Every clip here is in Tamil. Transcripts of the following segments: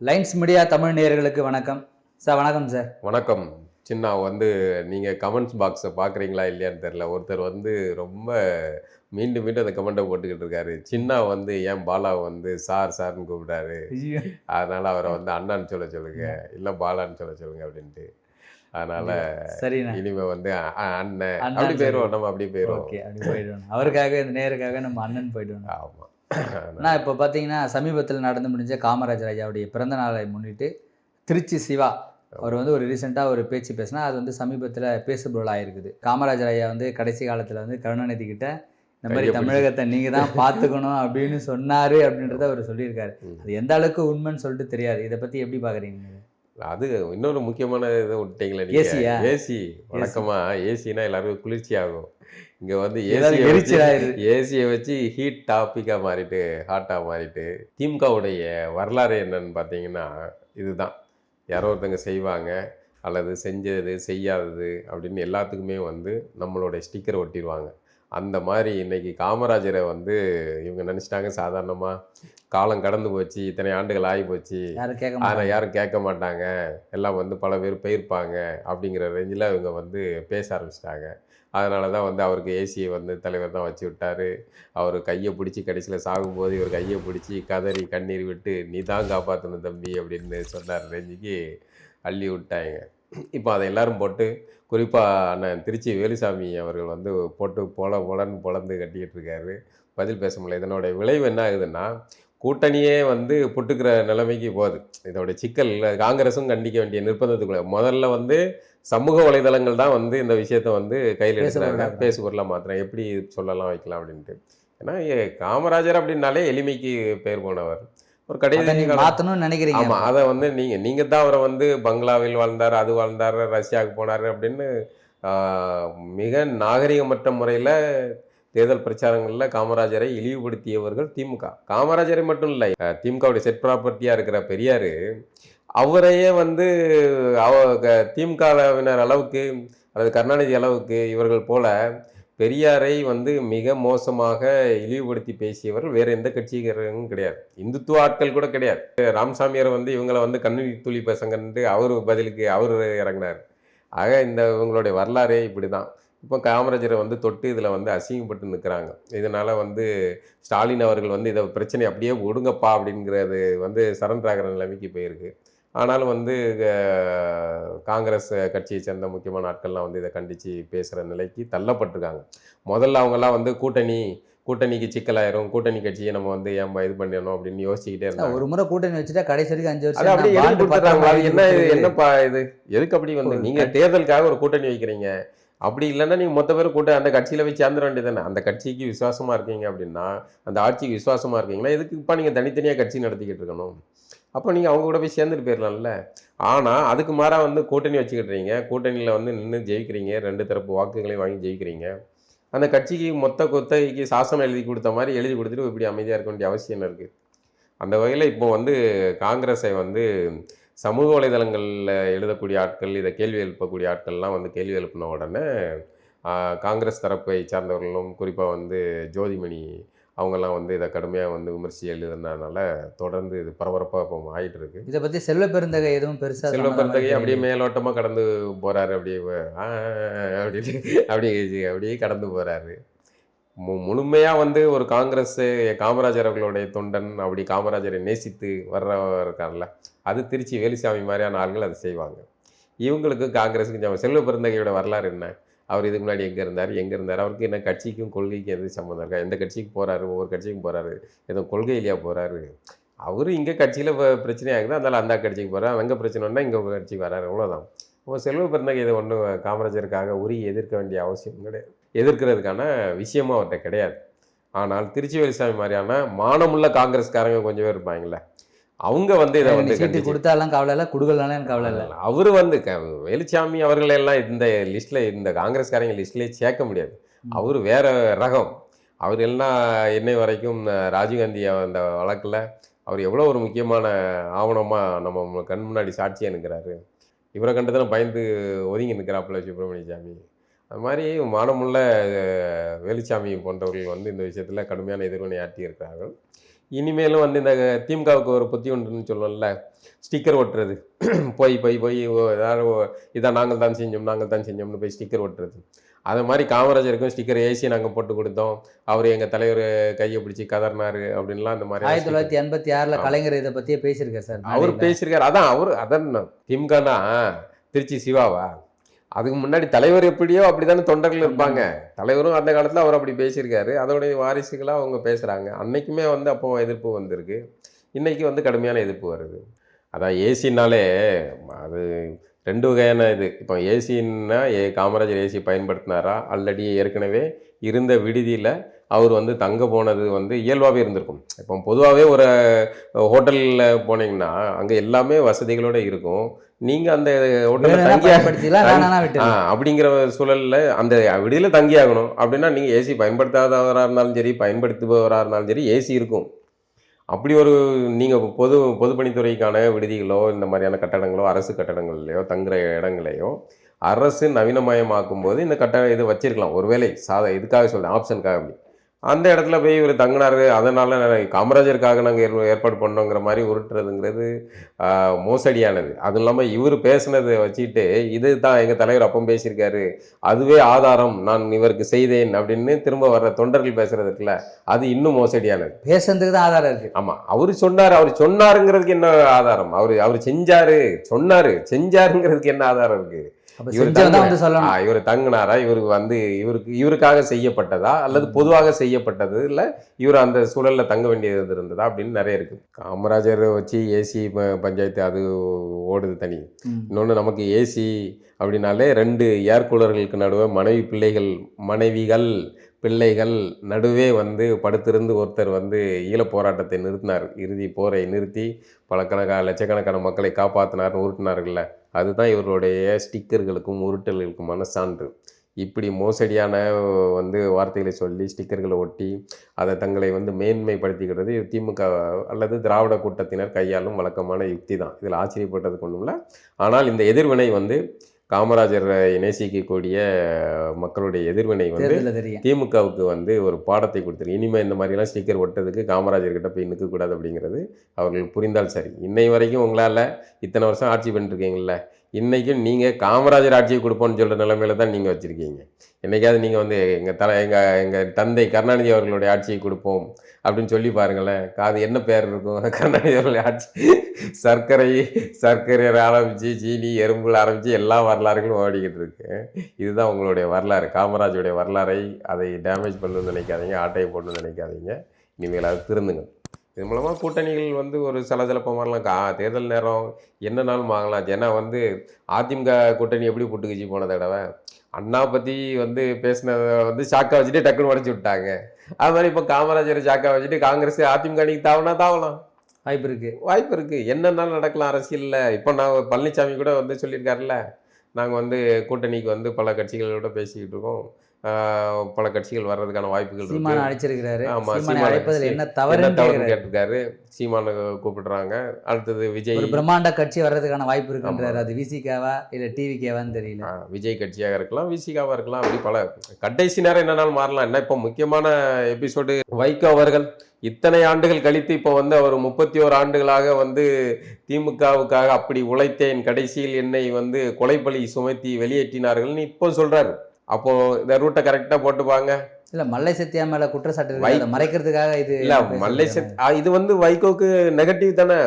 லைன்ஸ் மீடியா தமிழ் நேயர்களுக்கு வணக்கம் சார். வணக்கம் சார். வணக்கம். சின்ன நீங்கள் கமெண்ட்ஸ் பாக்ஸை பார்க்குறீங்களா இல்லையான்னு தெரில. ஒருத்தர் ரொம்ப மீண்டும் மீண்டும் அந்த கமெண்ட்டை போட்டுக்கிட்டு இருக்காரு. சின்ன ஏன் பாலாவை சார் சார்னு கூப்பிட்டாரு, அதனால் அவரை அண்ணான்னு சொல்லுங்க, இல்லை பாலான்னு சொல்லுங்க அப்படின்ட்டு. அதனால் சரிண்ணா, இனிமேல் அண்ணன் அப்படி போயிடுவோம், நம்ம அப்படி போயிடுவோம். ஓகே, அப்படி போயிடுவோம். அவருக்காக இந்த நேருக்காக நம்ம அண்ணன் போயிடுவோம். ஆமாம். நான் இப்போ பார்த்தீங்கன்னா சமீபத்தில் நடந்து முடிஞ்ச காமராஜர் ஐயாவுடைய பிறந்த நாளை முன்னிட்டு திருச்சி சிவா அவர் ஒரு ரீசெண்டாக ஒரு பேச்சு பேசினா அது சமீபத்தில் பேசுபொருள் ஆகிருக்குது. காமராஜர் ஐயா கடைசி காலத்தில் கருணாநிதி கிட்ட இந்த மாதிரி தமிழகத்தை நீங்கள் தான் பார்த்துக்கணும் அப்படின்னு சொன்னார் அப்படின்றத அவர் சொல்லியிருக்காரு. அது எந்த அளவுக்கு உண்மைன்னு சொல்லிட்டு தெரியாது. இதை பற்றி எப்படி பார்க்குறீங்க? அது இன்னொரு முக்கியமான இதை விட்டீங்களே, ஏசி வழக்கமா ஏசினா எல்லாருக்கும் குளிர்ச்சி ஆகும். இங்கே ஏசியை வச்சு ஹீட் டாப்பிக்காக மாறிட்டு ஹாட்டாக மாறிட்டு திமுகவுடைய வரலாறு என்னன்னு பார்த்தீங்கன்னா இதுதான். யாரோ ஒருத்தங்க செய்வாங்க அல்லது செஞ்சது செய்யாதது அப்படின்னு எல்லாத்துக்குமே நம்மளுடைய ஸ்டிக்கர் ஒட்டிடுவாங்க. அந்த மாதிரி இன்றைக்கி காமராஜரை இவங்க நினச்சிட்டாங்க சாதாரணமாக காலம் கடந்து போச்சு, இத்தனை ஆண்டுகள் ஆகி போச்சு, ஆனால் யாரும் கேட்க மாட்டாங்க, எல்லாம் பல பேர் போயிருப்பாங்க அப்படிங்கிற ரேஞ்சில் இவங்க பேச ஆரம்பிச்சிட்டாங்க. அதனால தான் அவருக்கு ஏசியை தலைவர் தான் வச்சு விட்டார். அவர் கையை பிடிச்சி கடைசியில் சாகும்போது இவர் கையை பிடிச்சி கதறி கண்ணீர் விட்டு நீ தான் காப்பாற்றணும் தம்பி அப்படின்னு சொன்னார் ரேஞ்சுக்கு அள்ளி விட்டாங்க. இப்போ அதை எல்லோரும் போட்டு குறிப்பாக அண்ணன் திருச்சி வேலுசாமி அவர்கள் போட்டு பொலன்னு பொலந்து கட்டிக்கிட்டு இருக்காரு. பதில் பேச முடியல. இதனுடைய விளைவு என்ன ஆகுதுன்னா கூட்டணியே புட்டுக்கிற நிலைமைக்கு போகுது. இதோடைய சிக்கல் காங்கிரஸும் கண்டிக்க வேண்டிய நிர்பந்தத்துக்குள்ள முதல்ல சமூக வலைதளங்கள் தான் இந்த விஷயத்தை கையில் எடுக்கிறாங்க, பேசு பொருளாக மாற்றுறாங்க, எப்படி சொல்லலாம் வைக்கலாம் அப்படின்ட்டு. ஏன்னா காமராஜர் அப்படின்னாலே எளிமைக்கு பெயர் போனவர். ஒரு கடைசி மாற்றணும்னு நினைக்கிறீங்க. ஆமாம், அதை நீங்கள் தான் அவரை பங்களாவில் வாழ்ந்தார், அது வாழ்ந்தார், ரஷ்யாவுக்கு போனார் அப்படின்னு மிக நாகரிகமற்ற முறையில் தேர்தல் பிரச்சாரங்களில் காமராஜரை இழிவுபடுத்தியவர்கள் திமுக. காமராஜரை மட்டும் இல்லை, திமுகவுடைய செட் ப்ராப்பர்ட்டியாக இருக்கிற பெரியார் அவரையே திமுகவினர் அளவுக்கு அல்லது கருணாநிதி அளவுக்கு இவர்கள் போல பெரியாரை மிக மோசமாக இழிவுபடுத்தி பேசியவர்கள் வேறு எந்த கட்சிக்காரங்களும் கிடையாது. இந்துத்துவ ஆட்கள் கூட கிடையாது. ராமசாமியார் இவங்களை கண்ணீர் துளி பசங்கன்ட்டு அவர் பதிலுக்கு அவர் இறங்கினார். ஆக இவங்களுடைய வரலாறே இப்படி தான். இப்போ காமராஜரை தொட்டு இதில் அசிங்கப்பட்டு நிற்கிறாங்க. இதனால் ஸ்டாலின் அவர்கள் இதை பிரச்சனை அப்படியே ஒடுங்கப்பா அப்படிங்கிறது சரண்டர் ஆகிற நிலைமைக்கு போயிருக்கு. ஆனாலும் காங்கிரஸ் கட்சியை சேர்ந்த முக்கியமான ஆட்கள்லாம் இதை கண்டித்து பேசுகிற நிலைக்கு தள்ளப்பட்டிருக்காங்க. முதல்ல அவங்கெல்லாம் கூட்டணிக்கு சிக்கலாயிரும், கூட்டணி கட்சியை நம்ம ஏன் இது பண்ணிடணும் அப்படின்னு யோசிச்சுக்கிட்டே இருந்தாங்க. ஒரு முறை கூட்டணி வச்சுட்டா கடைசி வரைக்கும் 5 வருஷம் அப்படி என்னப்பா இது எதுக்கு அப்படி நீங்கள் தேர்தலுக்காக ஒரு கூட்டணி வைக்கிறீங்க? அப்படி இல்லைன்னா நீங்கள் மொத்த பேரும் அந்த கட்சியில் போய் சேர்ந்துட வேண்டியது தானே. அந்த கட்சிக்கு விசுவாசமாக இருக்கீங்க அப்படின்னா, அந்த ஆட்சிக்கு விசுவாசமாக இருக்கீங்களா, எதுக்கு இப்போ நீங்கள் தனித்தனியாக கட்சி நடத்திக்கிட்டு இருக்கணும்? அப்போ நீங்கள் அவங்க கூட போய் சேர்ந்துட்டு போயிடலாம்ல. ஆனால் அதுக்கு மாறாக கூட்டணி வச்சுக்கிட்டுறீங்க, கூட்டணியில் நின்று ஜெயிக்கிறீங்க, 2 தரப்பு வாக்குகளையும் வாங்கி ஜெயிக்கிறீங்க. அந்த கட்சிக்கு மொத்த கொத்தகைக்கு சாசனம் எழுதி கொடுத்த மாதிரி எழுதி கொடுத்துட்டு இப்படி அமைதியாக இருக்க வேண்டிய அவசியம் இருக்குது. அந்த வகையில் இப்போ காங்கிரஸை சமூக வலைதளங்களில் எழுதக்கூடிய ஆட்கள், இதை கேள்வி எழுப்பக்கூடிய ஆட்கள்லாம் கேள்வி எழுப்பின உடனே காங்கிரஸ் தரப்பை சார்ந்தவர்களும் குறிப்பாக ஜோதிமணி அவங்கெல்லாம் இதை கடுமையாக விமர்சி எழுதுனதுனால தொடர்ந்து இது பரபரப்பாக இப்போ ஆகிட்டு இருக்கு. இதை பற்றி செல்வ பெருந்தகை எதுவும் பெருசாக செல்வ பெருந்தகை அப்படியே மேலோட்டமாக கடந்து போகிறாரு. அப்படியே அப்படியே கடந்து போகிறாரு. முழுமையாக ஒரு காங்கிரஸ் காமராஜர் அவர்களுடைய தொண்டன் அப்படி காமராஜரை நேசித்து இருக்கார்ல, அது திருச்சி வேலுசாமி மாதிரியான ஆள்கள் அதை செய்வாங்க. இவங்களுக்கு காங்கிரஸுக்கு செல்வ பெருந்தகையோட வரலாறு என்ன? அவர் இதுக்கு முன்னாடி எங்கே இருந்தார், அவருக்கு என்ன கட்சிக்கும் கொள்கைக்கும் எது சம்மந்தம் இருக்கா? எந்த கட்சிக்கு போகிறாரு, ஒவ்வொரு கட்சிக்கும் போகிறாரு, எதுவும் கொள்கையிலேயா போகிறாரு? அவர் இங்கே கட்சியில் பிரச்சனை ஆகுது, அதனால் அந்த கட்சிக்கு போகிறார், அங்கே பிரச்சனைன்னா இங்கே ஒரு கட்சிக்கு வராரு, அவ்வளோதான். இப்போ செல்வ பெருந்தகை இதை ஒன்றும் காமராஜருக்காக எதிர்க்க வேண்டிய அவசியம் கிடையாது, எதிர்க்கிறதுக்கான விஷயமும் அவர்கிட்ட கிடையாது. ஆனால் திருச்சி வேலுசாமி மாதிரியான மானமுள்ள காங்கிரஸ்காரங்க கொஞ்சம் பேர் இருப்பாங்களே, அவங்க இதை சீட்டு கொடுத்தாலும் கவலை இல்லை, கொடுக்கலனாலும் கவலை இல்லை. அவர் வேலுசாமி அவர்களெல்லாம் இந்த லிஸ்ட்டில், இந்த காங்கிரஸ்காரங்க லிஸ்ட்லேயே சேர்க்க முடியாது. அவர் வேற ரகம். அவர் எல்லாம் என்னை வரைக்கும் ராஜீவ்காந்தி அந்த வழக்கில் அவர் எவ்வளோ ஒரு முக்கியமான ஆவணமாக நம்ம கண் முன்னாடி சாட்சியாக நிற்கிறாரு. இவரை கண்டதில் பயந்து ஒதுங்கி நிற்கிறாப்புல சுப்பிரமணிய சாமி. அது மாதிரி மானமுள்ள வேலுசாமி போன்றவர்கள் இந்த விஷயத்தில் கடுமையான எதிர்வினை ஆற்றி இருக்கிறார்கள். இனிமேலும் வந்து இந்த திமுகவுக்கு ஒரு புத்தி உண்டுன்னு சொல்லுவோம்ல, ஸ்டிக்கர் ஒட்டுறது. போய் போய் போய் ஏதாவது இதை நாங்கள் தான் செஞ்சோம்னு போய் ஸ்டிக்கர் ஒட்டுறது. அது மாதிரி காமராஜருக்கும் ஸ்டிக்கர் ஏசி நாங்கள் போட்டு கொடுத்தோம், அவர் எங்கள் தலைவர் கையை பிடிச்சி கதறினாரு அப்படின்லாம் அந்த மாதிரி 1986 கலைஞர் இதை பற்றியே பேசியிருக்காரு சார். அவர் பேசியிருக்காரு. அதான் திமுகனா திருச்சி சிவாவா? அதுக்கு முன்னாடி தலைவர் எப்படியோ அப்படித்தானே தொண்டர்கள் இருப்பாங்க. தலைவரும் அந்த காலத்தில் அவர் அப்படி பேசியிருக்காரு. அதோடைய வாரிசுகளாக அவங்க பேசுகிறாங்க. அன்னைக்குமே வந்து அப்போ எதிர்ப்பு வந்திருக்கு, இன்னைக்கு வந்து கடுமையான எதிர்ப்பு வருது. அதான் ஏசினாலே அது 2 வகையான இது. இப்போ ஏசின்னா காமராஜர் ஏசி பயன்படுத்தினாரா, ஆல்ரெடி ஏற்கனவே இருந்த விடுதியில் அவர் வந்து தங்க போனது வந்து இயல்பாகவே இருந்திருக்கும். இப்போ பொதுவாகவே ஒரு ஹோட்டலில் போனீங்கன்னா அங்கே எல்லாமே வசதிகளோடு இருக்கும். நீங்கள் அந்த ஹோட்டலில் அப்படிங்கிற சூழலில் அந்த விடுதியில் தங்கி ஆகணும் அப்படின்னா நீங்கள் ஏசி பயன்படுத்தாதவராக இருந்தாலும் சரி, பயன்படுத்துபவராக இருந்தாலும் சரி, ஏசி இருக்கும். அப்படி ஒரு நீங்கள் பொதுப்பணித்துறைக்கான விடுதிகளோ இந்த மாதிரியான கட்டடங்களோ அரசு கட்டடங்கள்லையோ தங்குற இடங்களையோ அரசு நவீனமயமாக்கும் போது இந்த இது வச்சிருக்கலாம். ஒருவேளை இதுக்காக சொல்கிறேன், ஆப்ஷனுக்காக. அப்படி அந்த இடத்துல போய் இவர் தங்கினாரு, அதனால் காமராஜருக்காக நாங்கள் ஏற்பாடு பண்ணோங்கிற மாதிரி உருட்டுறதுங்கிறது மோசடியானது. அதுவும் இல்லாமல் இவர் பேசுனதை வச்சுட்டு இது தான் எங்கள் தலைவர் அப்போ பேசியிருக்காரு, அதுவே ஆதாரம், நான் இவருக்கு செய்தேன் அப்படின்னு திரும்ப வர்ற தொண்டர்கள் பேசுறதுக்குல அது இன்னும் மோசடியானது. பேசுறதுக்கு தான் ஆதாரம் இருக்கு. ஆமாம், அவர் சொன்னாருங்கிறதுக்கு என்ன ஆதாரம்? அவர் செஞ்சாருங்கிறதுக்கு என்ன ஆதாரம் இருக்கு? இவர் தங்கினாரா, இவருக்காக செய்யப்பட்டதா அல்லது பொதுவாக செய்யப்பட்டது இல்ல இவர் அந்த சூழல்ல தங்க வேண்டியது இருந்ததா அப்படின்னு நிறைய இருக்கு. காமராஜர் வச்சு ஏசி பஞ்சாயத்து அது ஓடுது தனி. இன்னொன்று நமக்கு ஏசி அப்படின்னாலே 2 ஏர் கூலர்களுக்கு நடுவே மனைவிகள் பிள்ளைகள் நடுவே வந்து படுத்திருந்து ஒருத்தர் வந்து ஈழப் போராட்டத்தை நிறுத்தினார். இறுதி போரை நிறுத்தி லட்சக்கணக்கான மக்களை காப்பாற்றினார்னு உருட்டினார்கள்ல, அதுதான் இவருடைய ஸ்டிக்கர்களுக்கும் உருட்டல்களுக்குமான சான்று. இப்படி மோசடியான வந்து வார்த்தைகளை சொல்லி ஸ்டிக்கர்களை ஒட்டி அதை தங்களை வந்து மேன்மைப்படுத்திக்கிறது திமுக அல்லது திராவிட கூட்டத்தினர் கையாளும் வழக்கமான யுக்தி தான். இதில் ஆச்சரியப்பட்டதுக்கு ஒன்றும் இல்லை. ஆனால் இந்த எதிர்வினை வந்து காமராஜரை நேசிக்கக்கூடிய மக்களுடைய எதிர்வினை வந்து திமுகவுக்கு வந்து ஒரு பாடத்தை கொடுத்துருக்கு. இனிமேல் இந்த மாதிரிலாம் ஸ்டிக்கர் ஒட்டுறதுக்கு காமராஜர்கிட்ட போய் நிற்கக்கூடாது அப்படிங்கிறது அவர்களுக்கு புரிந்தால் சரி. இன்னை வரைக்கும் உங்களால் இத்தனை வருஷம் ஆட்சி பண்ணிருக்கீங்கள, இன்றைக்கும் நீங்கள் காமராஜர் ஆட்சியை கொடுப்போன்னு சொல்கிற நிலைமையில தான் நீங்கள் வச்சுருக்கீங்க. என்றைக்காவது நீங்கள் வந்து எங்கள் தந்தை கருணாநிதி அவர்களுடைய ஆட்சியை கொடுப்போம் அப்படின்னு சொல்லி பாருங்களேன், அது என்ன பேர் இருக்கும்? கருணாநிதி அவர்களுடைய ஆட்சி சர்க்கரை ஆரம்பித்து சீனி எறும்புல ஆரம்பித்து எல்லா வரலாறுகளும் ஓடிக்கிட்டு இருக்கு. இதுதான் உங்களுடைய வரலாறு. காமராஜருடைய வரலாறை அதை டேமேஜ் பண்ணணும்னு நினைக்காதீங்க, ஆட்டையை போடணும்னு நினைக்காதீங்க. இனிமேல் அது திருந்துங்க. இது மூலமாக கூட்டணிகள் வந்து ஒரு சலசலப்ப மாதிரிலாம் தேர்தல் நேரம் என்னன்னாலும் வாங்கலாம். ஏன்னா வந்து அதிமுக கூட்டணி எப்படி புட்டுக்குச்சி போன தடவை அண்ணா பற்றி வந்து பேசினதை வந்து சாக்கா வச்சுட்டு டக்குன்னு உடச்சி விட்டாங்க. அது மாதிரி இப்போ காமராஜரை சாக்கா வச்சுட்டு காங்கிரஸ் அதிமுக அன்னைக்கு தாவலாம் வாய்ப்பு இருக்குது. என்னன்னாலும் நடக்கலாம் அரசியலில். இப்போ நான் பழனிசாமி கூட வந்து சொல்லியிருக்காருல்ல, நாங்கள் வந்து கூட்டணிக்கு வந்து பல கட்சிகளோட பேசிக்கிட்டு இருக்கோம், பல கட்சிகள் வர்றதுக்கான வாய்ப்புகள் இருக்கு. கேட்டிருக்காரு. சீமான கூப்பிடுறாங்க. அடுத்தது விஜய் பிரம்மாண்ட கட்சி வர்றதுக்கான வாய்ப்பு இருக்குன்றாரு. அது விசிகாவா இல்ல டிவிகேவான்னு தெரியல. விஜய் கட்சியாக இருக்கலாம், விசிகாவா இருக்கலாம். அப்படி பல கடைசி நேரம் என்னன்னாலும் மாறலாம். என்ன இப்போ முக்கியமான எபிசோடு, வைகோ அவர்கள் இத்தனை ஆண்டுகள் கழித்து இப்போ வந்து அவர் 31 ஆண்டுகளாக வந்து திமுகவுக்காக அப்படி உழைத்தேன், கடைசியில் என்னை வந்து கொலைப்பழி சுமத்தி வெளியேற்றினார்கள்னு இப்போ சொல்றாரு. அப்போ இந்த ரூட்டை கரெக்டா போட்டுப்பாங்க. இல்ல மல்லை சத்யா மேல குற்றச்சாட்டு மறைக்கிறதுக்காக இது இல்ல. இது வந்து வைகோக்கு நெகட்டிவ் தானே.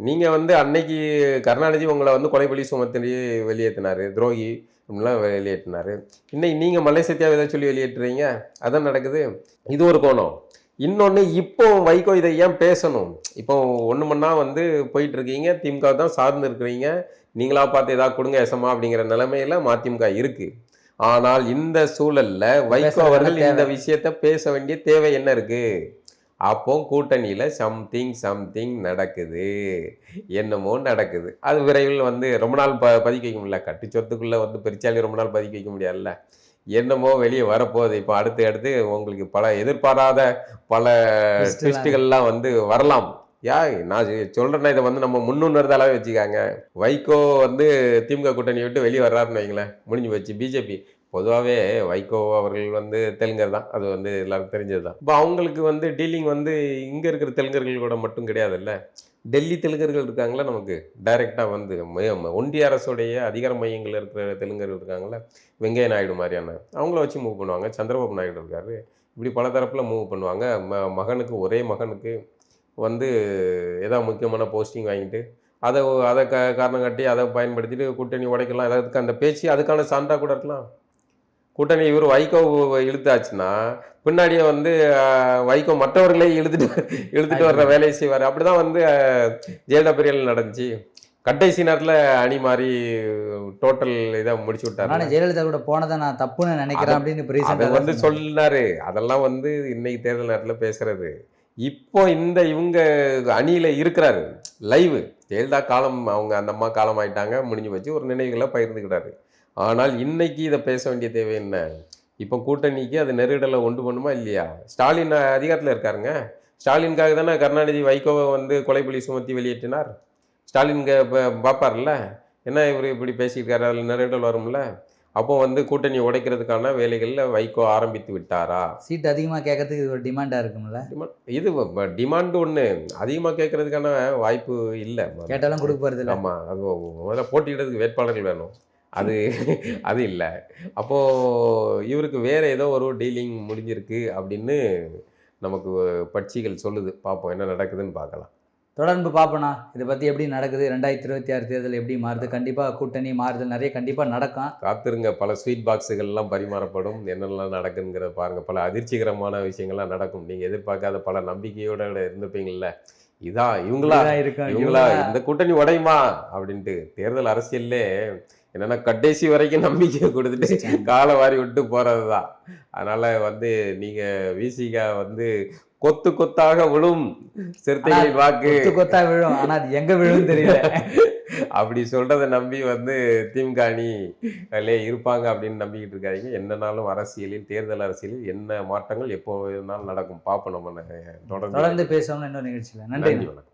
நீங்க வந்து அன்னைக்கு கருணாநிதி உங்களை வந்து கொலைப்பழி சுமத்தி வெளியேற்றினாரு, துரோகி அப்படின்லாம் வெளியேற்றினாரு. இன்னைக்கு நீங்க மல்லை சத்யாவை எதை சொல்லி வெளியேற்றுறீங்க? அதான் நடக்குது. இது ஒரு கோணம். இன்னொன்று, இப்போ வைகோ இதை ஏன் பேசணும்? இப்போ ஒன்று மண்ணா வந்து போயிட்டு இருக்கீங்க, திமுக தான் சார்ந்து இருக்கிறீங்க, நீங்களா பார்த்து ஏதாவது கொடுங்க எசமா அப்படிங்கிற நிலைமையில மதிமுக இருக்கு. ஆனால் இந்த சூழல்ல வைகோ அவர்கள் இந்த விஷயத்த பேச வேண்டிய தேவை என்ன இருக்கு? அப்போ கூட்டணியில சம்திங் நடக்குது, என்னமோ நடக்குது. அது விரைவில் வந்து ரொம்ப நாள் பதிக்க வைக்க முடியல. கட்டு சொத்துக்குள்ள வந்து பெருச்சாலி ரொம்ப நாள் பதிக்க வைக்க முடியாதுல்ல. என்னமோ வெளியே வரப்போகுது. இப்போ அடுத்து உங்களுக்கு பல எதிர்பாராத பல ட்விஸ்ட்டுகள்லாம் வந்து வரலாம். நான் சொல்றேன்னா இதை வந்து நம்ம முன்னுணர்தலாவே வச்சுக்காங்க. வைகோ வந்து திமுக கூட்டணி விட்டு வெளியே வர்றாருன்னு வைங்களேன், முடிஞ்சு போச்சு. பிஜேபி பொதுவாகவே வைகோ அவர்கள் வந்து தெலுங்கர் தான், அது வந்து எல்லாருக்கும் தெரிஞ்சது தான். இப்போ அவங்களுக்கு வந்து டீலிங் வந்து இங்கே இருக்கிற தெலுங்கர்கள் கூட மட்டும் கிடையாதுல்ல, டெல்லி தெலுங்கர்கள் இருக்காங்களா நமக்கு டைரெக்டாக வந்து ஒன்றிய அரசுடைய அதிகார மையங்கள் இருக்கிற தெலுங்கர்கள் இருக்காங்களா, வெங்கைய நாயுடு மாதிரியான அவங்கள வச்சு மூவ் பண்ணுவாங்க. சந்திரபாபு நாயுடு இருக்காரு, இப்படி பல தரப்பில் மூவ் பண்ணுவாங்க. மகனுக்கு ஒரே மகனுக்கு வந்து ஏதாவது முக்கியமான போஸ்டிங் வாங்கிட்டு அதை அதை காரணம் காட்டி அதை பயன்படுத்திட்டு கூட்டணி உடைக்கலாம். அதுக்கு அந்த பேச்சு அதுக்கான சான்றா கூட இருக்கலாம். கூட்டணி இவர் வைகோ இழுத்தாச்சுன்னா பின்னாடியே வந்து வைகோ மற்றவர்களே இழுத்துட்டு வர்ற வேலையை செய்வார். அப்படிதான் வந்து ஜெயலலிதா பெரியல் நடந்துச்சு. கடைசி நேரத்தில் அணி மாறி டோட்டல் இதை முடிச்சு விட்டாரு. ஜெயலலிதா கூட போனதை நான் தப்புன்னு நினைக்கிறேன் அப்படின்னு அதை வந்து சொன்னாரு. அதெல்லாம் வந்து இன்னைக்கு தேர்தல் நேரத்தில் பேசுறது. இப்போ இவங்க அணியில இருக்கிறாரு லைவ். ஜெயலலிதா காலம், அவங்க அந்த அம்மா காலம் ஆயிட்டாங்க, முடிஞ்சு வச்சு ஒரு நினைவுகளை பகிர்ந்துக்கிட்டாரு. ஆனால் இன்னைக்கு இதை பேச வேண்டிய தேவை என்ன? இப்போ கூட்டணிக்கு அது நெருடலை உண்டு பண்ணுமா இல்லையா? ஸ்டாலின் அதிகாரத்தில் இருக்காருங்க. ஸ்டாலினுக்காக தானே கருணாநிதி வைகோவை வந்து கொலைப்பலி சுமத்தி வெளியேற்றினார். ஸ்டாலின் பார்ப்பார்ல, என்ன இவர் இப்படி பேசியிருக்காரு, அதில் நெருடல் வரும்ல. அப்போ வந்து கூட்டணி உடைக்கிறதுக்கான வேலைகளில் வைகோ ஆரம்பித்து விட்டாரா? சீட் அதிகமாக கேட்கறதுக்கு இது ஒரு டிமாண்டாக இருக்கும்ல. இது டிமாண்ட் ஒன்று, அதிகமாக கேட்கறதுக்கான வாய்ப்பு இல்லை. கேட்டாலும் கொடுக்க போகிறது இல்லை. ஆமாம், அது முதல்ல போட்டியிடுறதுக்கு வேட்பாளர்கள் வேணும், அது அது இல்லை. அப்போது இவருக்கு வேறு ஏதோ ஒரு டீலிங் முடிஞ்சிருக்கு அப்படின்னு நமக்கு பட்சிகள் சொல்லுது. பார்ப்போம் என்ன நடக்குதுன்னு பார்க்கலாம். தொடர்ந்து பார்ப்போண்ணா, இதை பற்றி எப்படி நடக்குது, 2026 தேர்தல் எப்படி மாறுது, கண்டிப்பாக கூட்டணி மாறுதல் நிறைய கண்டிப்பாக நடக்கும். காத்திருங்க, பல ஸ்வீட் பாக்ஸுகள்லாம் பரிமாறப்படும். என்னெல்லாம் நடக்குங்கிறத பாருங்கள். பல அதிர்ச்சிகரமான விஷயங்கள்லாம் நடக்கும். நீங்கள் எதிர்பார்க்காத பல நம்பிக்கையோட இருந்திருப்பீங்கள்ல, இவங்களா இந்த கூட்டணி உடையுமா அப்படின்ட்டு. தேர்தல் அரசியல்லே என்னன்னா கடைசி வரைக்கும் நம்பிக்கை கொடுத்துட்டு காலை வாரி விட்டு போறது தான். அதனால வந்து நீங்க விசிகா வந்து கொத்து கொத்தாக விழும் சிறுத்தைகளின் வாக்கு, கொத்தா விழும், ஆனா அது எங்க விழும் தெரியல. அப்படி சொல்றதை நம்பி வந்து திமுக அணியிலே இருப்பாங்க அப்படின்னு நம்பிக்கிட்டு இருக்காங்க. என்னன்னாலும் அரசியலில், தேர்தல் அரசியலில் என்ன மாற்றங்கள் எப்போ வேணாலும் நடக்கும். பார்ப்போம். நம்ம தொடர்ந்து பேசணும்னு இன்னொரு நிகழ்ச்சியில். நன்றி. வணக்கம்.